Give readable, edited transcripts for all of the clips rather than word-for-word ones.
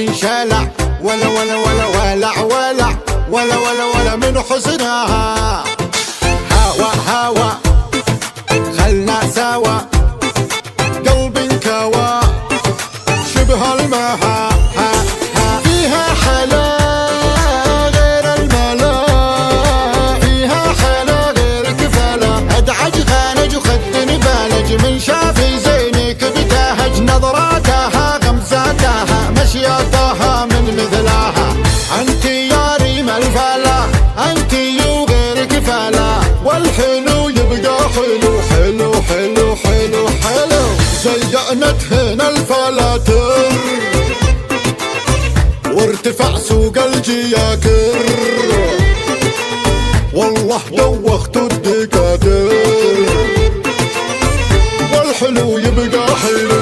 تنشلع، ولا ولا ولا ولع ولع، ولا ولا ولا من حسنها. هوا هوا خلنا سوا، قلبي انكوى شبه المها. فيها حلا غير الملا، فيها حلا غير كفلا، ادعج خانج وخدني بالج، من شافي زينك بتهج، نظراتها غمزاتها مشياتها من مثلها. انت يا ريم الفلا، انت وغير كفلا، والحلو يبقى حلو حلو حلو حلو حلو. زينت هنا الفلاتر وارتفع سوق الجياكر، والله دوخت الدكاتر، والحلو يبقى حلو.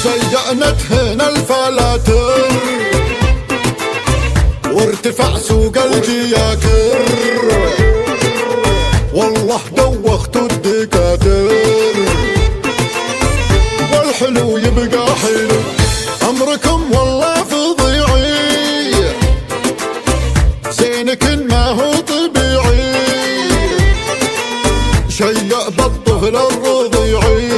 زينت هنا الفلاتر وارتفع سوق الجياكر، والله دوخت الدكاتر، والحلو يبقى حلو. امركم والله فظيعي، زينك ما هو طبيعي، شيء بالطفل الرضيعي،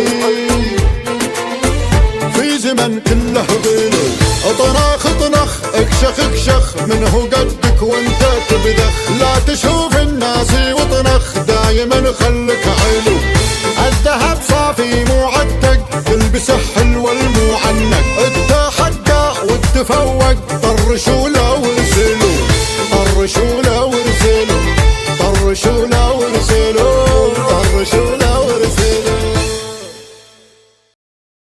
زمن كله غلو. اطنخ اطنخ اكشخ اكشخ، منه قدك وانت تبذخ، لا تشوف الناس وطنخ، دايما خلك حلو. الذهب صافي معتق، تلبسه حلو المعنق، التحدى والتفوق